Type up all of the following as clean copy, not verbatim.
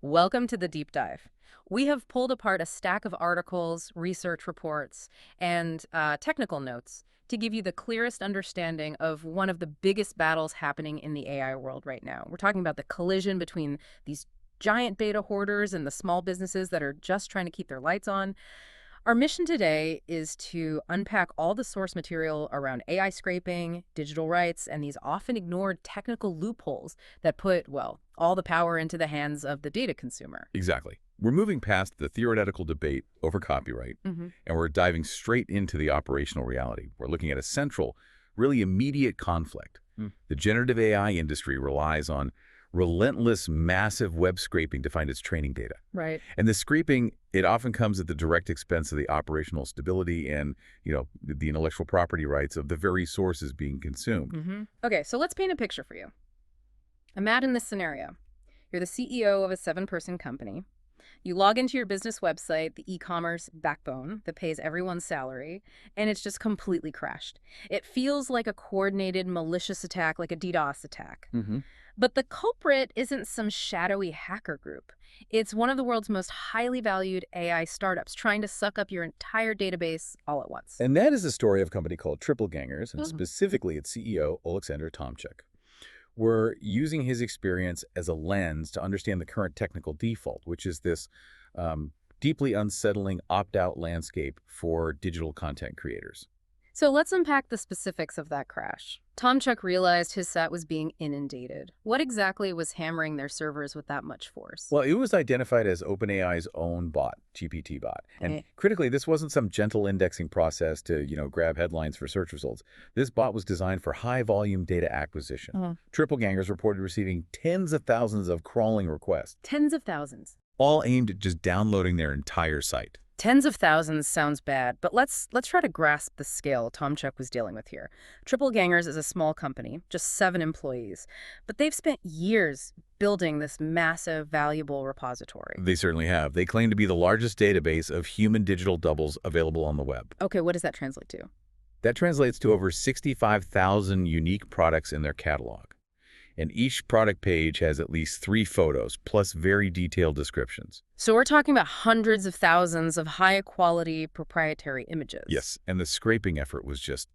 Welcome to the deep dive. We have pulled apart a stack of articles, research reports, and technical notes to give you the clearest understanding of one of the biggest battles happening in the AI world right now. We're talking about the collision between these giant data hoarders and the small businesses that are just trying to keep their lights on. Our mission today is to unpack all the source material around AI scraping, digital rights, and these often ignored technical loopholes that put, well, all the power into the hands of the data consumer. Exactly. We're moving past the theoretical debate over copyright, and we're diving straight into the operational reality. We're looking at a central, really immediate conflict. The generative AI industry relies on relentless, massive web scraping to find its training data. Right. And the scraping, it often comes at the direct expense of the operational stability and, the intellectual property rights of the very sources being consumed. Okay, so let's paint a picture for you. Imagine this scenario. You're the CEO of a 7-person company. You log into your business website, the e-commerce backbone that pays everyone's salary, and it's just completely crashed. It feels like a coordinated malicious attack, like a DDoS attack. But the culprit isn't some shadowy hacker group. It's one of the world's most highly valued AI startups trying to suck up your entire database all at once. And that is the story of a company called Triplegangers, and specifically its CEO, Oleksandr Tomchuk. We're using his experience as a lens to understand the current technical default, which is this deeply unsettling opt-out landscape for digital content creators. So let's unpack the specifics of that crash. Tomchuk realized his site was being inundated. What exactly was hammering their servers with that much force? Well, it was identified as OpenAI's own bot, GPT bot. And critically, this wasn't some gentle indexing process to, grab headlines for search results. This bot was designed for high-volume data acquisition. Triplegangers reported receiving tens of thousands of crawling requests. Tens of thousands. All aimed at just downloading their entire site. Tens of thousands sounds bad, but let's try to grasp the scale Tomchuk was dealing with here. Triplegangers is a small company, just 7 employees, but they've spent years building this massive, valuable repository. They certainly have. They claim to be the largest database of human digital doubles available on the web. Okay, what does that translate to? That translates to over 65,000 unique products in their catalog. And each product page has at least 3 photos, plus very detailed descriptions. So we're talking about hundreds of thousands of high-quality proprietary images. Yes, and the scraping effort was just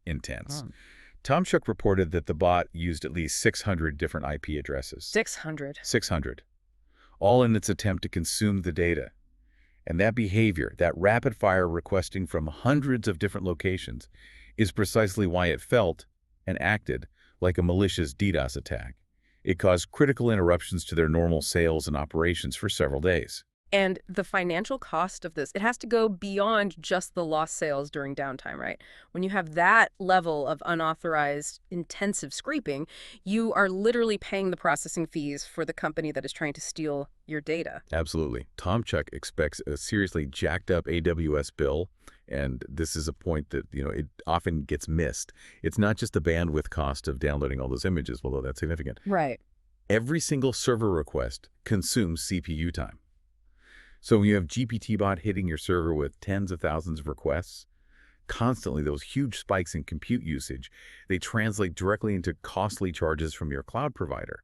intense. Tomchuk reported that the bot used at least 600 different IP addresses. 600. 600. All in its attempt to consume the data. And that behavior, that rapid-fire requesting from hundreds of different locations, is precisely why it felt and acted like a malicious DDoS attack. It caused critical interruptions to their normal sales and operations for several days. And the financial cost of this, it has to go beyond just the lost sales during downtime, right? When you have that level of unauthorized, intensive scraping, you are literally paying the processing fees for the company that is trying to steal your data. Absolutely. Tomchuk expects a seriously jacked up AWS bill, and this is a point that, it often gets missed. It's not just the bandwidth cost of downloading all those images, although that's significant. Right. Every single server request consumes CPU time. So when you have GPT-bot hitting your server with tens of thousands of requests, constantly those huge spikes in compute usage, they translate directly into costly charges from your cloud provider.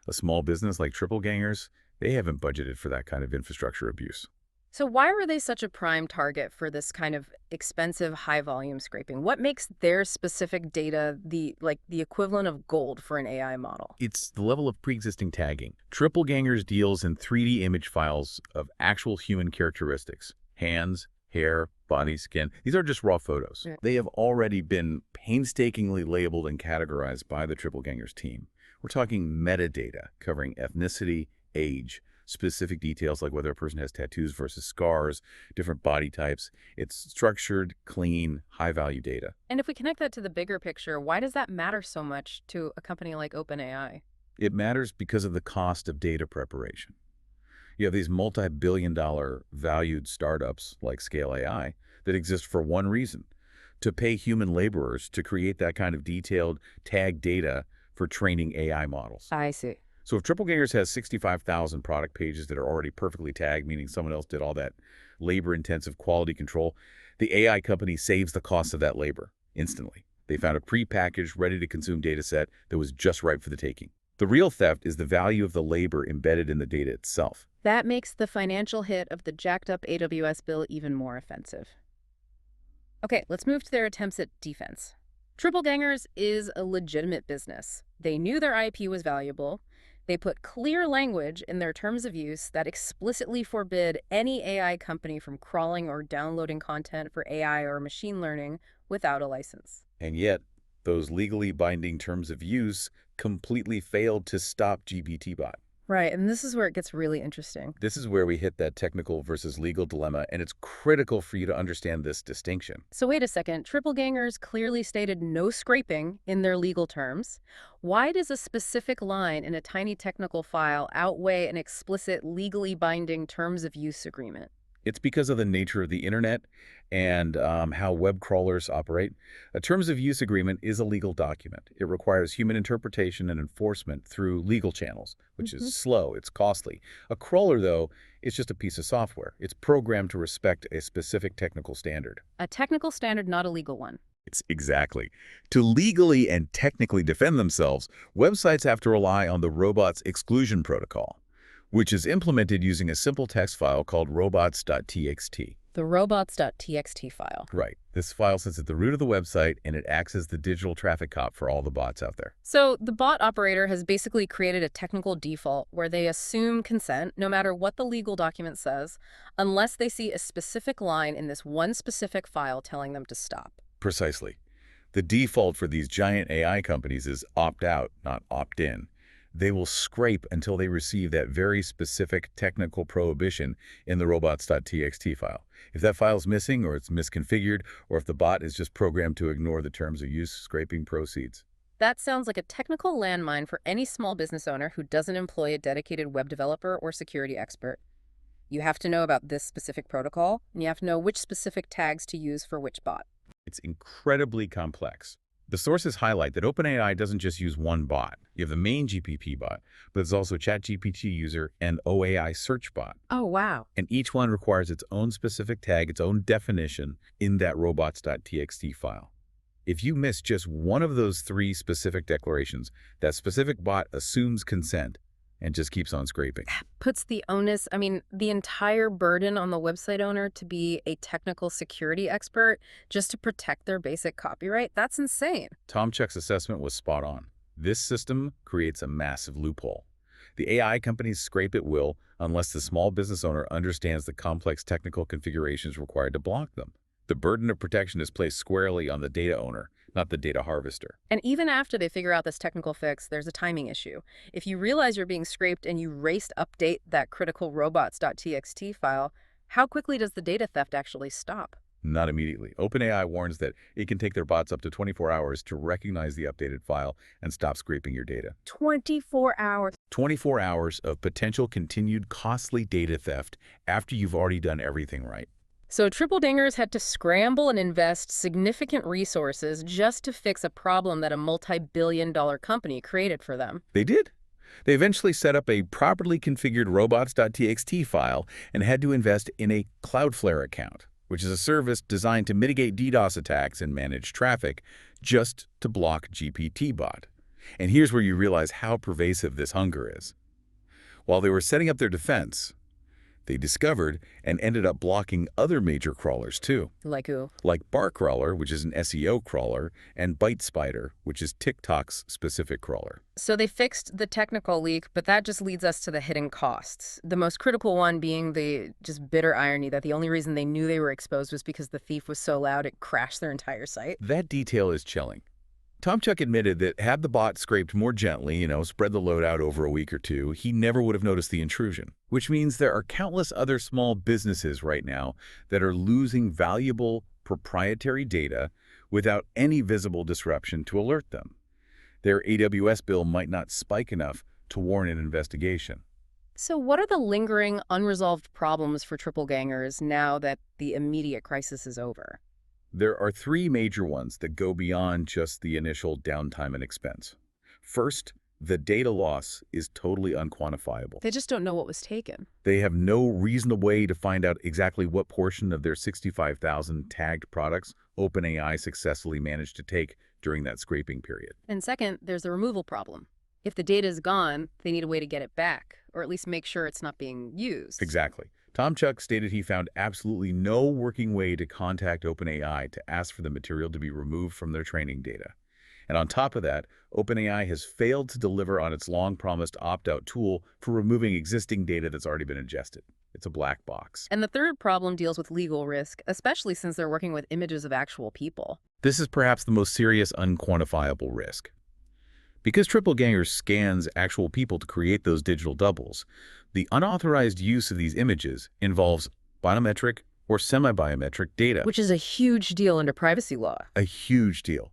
A small business like Triplegangers, they haven't budgeted for that kind of infrastructure abuse. So why were they such a prime target for this kind of expensive, high-volume scraping? What makes their specific data the equivalent of gold for an AI model? It's the level of pre-existing tagging. Triplegangers deals in 3D image files of actual human characteristics. Hands, hair, body, skin. These are just raw photos. They have already been painstakingly labeled and categorized by the Triplegangers team. We're talking metadata covering ethnicity, age, specific details like whether a person has tattoos versus scars, different body types. It's structured, clean, high-value data. And if we connect that to the bigger picture, why does that matter so much to a company like OpenAI? It matters because of the cost of data preparation. You have these multi-billion-dollar valued startups like Scale AI that exist for one reason: to pay human laborers to create that kind of detailed tagged data for training AI models. I see. So if Triplegangers has 65,000 product pages that are already perfectly tagged, meaning someone else did all that labor-intensive quality control, the AI company saves the cost of that labor instantly. They found a prepackaged, ready-to-consume data set that was just right for the taking. The real theft is the value of the labor embedded in the data itself. That makes the financial hit of the jacked up AWS bill even more offensive. Okay, let's move to their attempts at defense. Triplegangers is a legitimate business. They knew their IP was valuable. They put clear language in their terms of use that explicitly forbid any AI company from crawling or downloading content for AI or machine learning without a license. And yet, those legally binding terms of use completely failed to stop GPT-bot. Right, and this is where it gets really interesting. This is where we hit that technical versus legal dilemma, and it's critical for you to understand this distinction. So wait a second, Triplegangers clearly stated no scraping in their legal terms. Why does a specific line in a tiny technical file outweigh an explicit legally binding terms of use agreement? It's because of the nature of the internet and how web crawlers operate. A terms of use agreement is a legal document. It requires human interpretation and enforcement through legal channels, which is slow, it's costly. A crawler, though, is just a piece of software. It's programmed to respect a specific technical standard. A technical standard, not a legal one. It's exactly. To legally and technically defend themselves, websites have to rely on the robots exclusion protocol, which is implemented using a simple text file called robots.txt. The robots.txt file. Right. This file sits at the root of the website, and it acts as the digital traffic cop for all the bots out there. So the bot operator has basically created a technical default where they assume consent no matter what the legal document says, unless they see a specific line in this one specific file telling them to stop. Precisely. The default for these giant AI companies is opt-out, not opt-in. They will scrape until they receive that very specific technical prohibition in the robots.txt file. If that file is missing, or it's misconfigured, or if the bot is just programmed to ignore the terms of use, scraping proceeds. That sounds like a technical landmine for any small business owner who doesn't employ a dedicated web developer or security expert. You have to know about this specific protocol, and you have to know which specific tags to use for which bot. It's incredibly complex. The sources highlight that OpenAI doesn't just use one bot. You have the main GPT bot, but there's also ChatGPT user and OAI search bot. Oh, wow. And each one requires its own specific tag, its own definition in that robots.txt file. If you miss just one of those three specific declarations, that specific bot assumes consent and just keeps on scraping. Puts the onus, the entire burden on the website owner to be a technical security expert just to protect their basic copyright. That's insane. Tomchuk's assessment was spot on. This system creates a massive loophole. The AI companies scrape at will unless the small business owner understands the complex technical configurations required to block them. The burden of protection is placed squarely on the data owner, not the data harvester. And even after they figure out this technical fix, there's a timing issue. If you realize you're being scraped and you race to update that critical robots.txt file, how quickly does the data theft actually stop? Not immediately. OpenAI warns that it can take their bots up to 24 hours to recognize the updated file and stop scraping your data. 24 hours. 24 hours of potential continued costly data theft after you've already done everything right. So Triplegangers had to scramble and invest significant resources just to fix a problem that a multi-billion-dollar company created for them. They did. They eventually set up a properly configured robots.txt file and had to invest in a Cloudflare account, which is a service designed to mitigate DDoS attacks and manage traffic just to block GPT-bot. And here's where you realize how pervasive this hunger is. While they were setting up their defense, they discovered and ended up blocking other major crawlers too. Like who? Like BarCrawler, which is an SEO crawler, and ByteSpider, which is TikTok's specific crawler. So they fixed the technical leak, but that just leads us to the hidden costs. The most critical one being the just bitter irony that the only reason they knew they were exposed was because the thief was so loud it crashed their entire site. That detail is chilling. Tomchuk admitted that had the bot scraped more gently, spread the load out over a week or two, he never would have noticed the intrusion. Which means there are countless other small businesses right now that are losing valuable proprietary data without any visible disruption to alert them. Their AWS bill might not spike enough to warrant an investigation. So what are the lingering, unresolved problems for Triplegangers now that the immediate crisis is over? There are three major ones that go beyond just the initial downtime and expense. First, the data loss is totally unquantifiable. They just don't know what was taken. They have no reasonable way to find out exactly what portion of their 65,000 tagged products OpenAI successfully managed to take during that scraping period. And second, there's the removal problem. If the data is gone, they need a way to get it back, or at least make sure it's not being used. Exactly. Tom Chuck stated he found absolutely no working way to contact OpenAI to ask for the material to be removed from their training data. And on top of that, OpenAI has failed to deliver on its long-promised opt-out tool for removing existing data that's already been ingested. It's a black box. And the third problem deals with legal risk, especially since they're working with images of actual people. This is perhaps the most serious unquantifiable risk. Because Triplegangers scans actual people to create those digital doubles, the unauthorized use of these images involves biometric or semi-biometric data. Which is a huge deal under privacy law. A huge deal.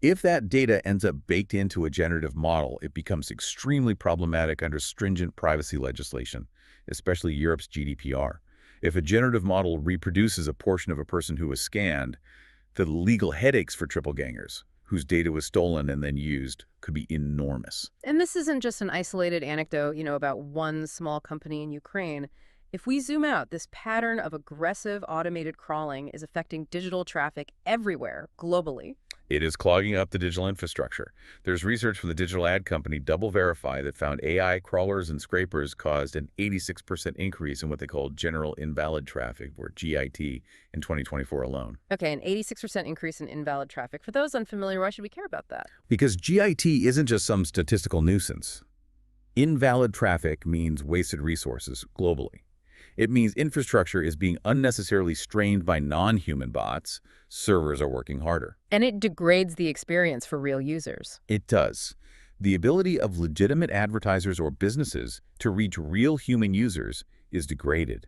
If that data ends up baked into a generative model, it becomes extremely problematic under stringent privacy legislation, especially Europe's GDPR. If a generative model reproduces a portion of a person who was scanned, the legal headaches for Triplegangers, whose data was stolen and then used, could be enormous. And this isn't just an isolated anecdote, about one small company in Ukraine. If we zoom out, this pattern of aggressive automated crawling is affecting digital traffic everywhere, globally. It is clogging up the digital infrastructure. There's research from the digital ad company Double Verify that found AI crawlers and scrapers caused an 86% increase in what they call general invalid traffic, or GIT, in 2024 alone. Okay, an 86% increase in invalid traffic. For those unfamiliar, why should we care about that? Because GIT isn't just some statistical nuisance. Invalid traffic means wasted resources globally. It means infrastructure is being unnecessarily strained by non-human bots. Servers are working harder. And it degrades the experience for real users. It does. The ability of legitimate advertisers or businesses to reach real human users is degraded.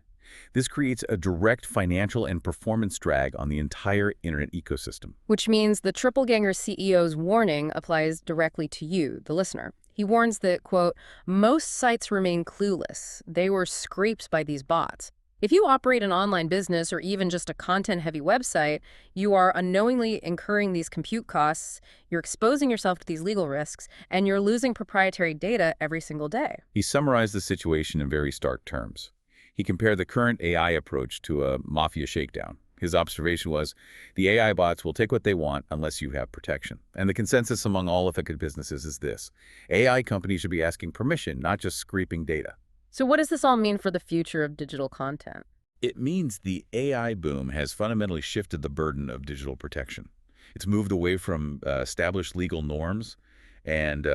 This creates a direct financial and performance drag on the entire internet ecosystem. Which means the Tripleganger CEO's warning applies directly to you, the listener. He warns that, quote, most sites remain clueless. They were scraped by these bots. If you operate an online business or even just a content-heavy website, you are unknowingly incurring these compute costs, you're exposing yourself to these legal risks, and you're losing proprietary data every single day. He summarized the situation in very stark terms. He compared the current AI approach to a mafia shakedown. His observation was, the AI bots will take what they want unless you have protection. And the consensus among all affected businesses is this: AI companies should be asking permission, not just scraping data. So what does this all mean for the future of digital content? It means the AI boom has fundamentally shifted the burden of digital protection. It's moved away from established legal norms and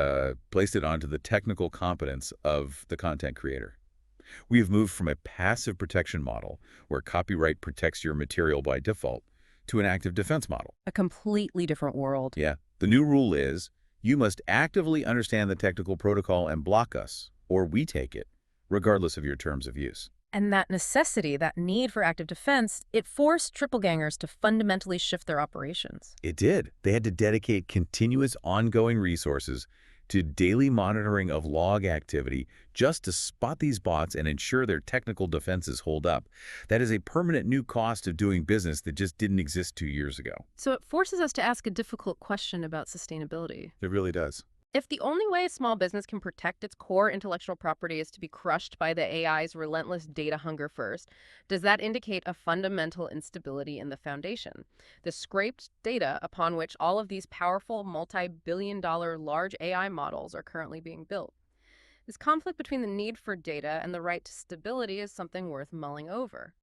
placed it onto the technical competence of the content creator. We have moved from a passive protection model, where copyright protects your material by default, to an active defense model. A completely different world. Yeah. The new rule is, you must actively understand the technical protocol and block us, or we take it, regardless of your terms of use. And that necessity, that need for active defense, it forced Triplegangers to fundamentally shift their operations. It did. They had to dedicate continuous ongoing resources to daily monitoring of log activity just to spot these bots and ensure their technical defenses hold up. That is a permanent new cost of doing business that just didn't exist 2 years ago. So it forces us to ask a difficult question about sustainability. It really does. If the only way a small business can protect its core intellectual property is to be crushed by the AI's relentless data hunger first, does that indicate a fundamental instability in the foundation? The scraped data upon which all of these powerful multi-billion-dollar large AI models are currently being built. This conflict between the need for data and the right to stability is something worth mulling over.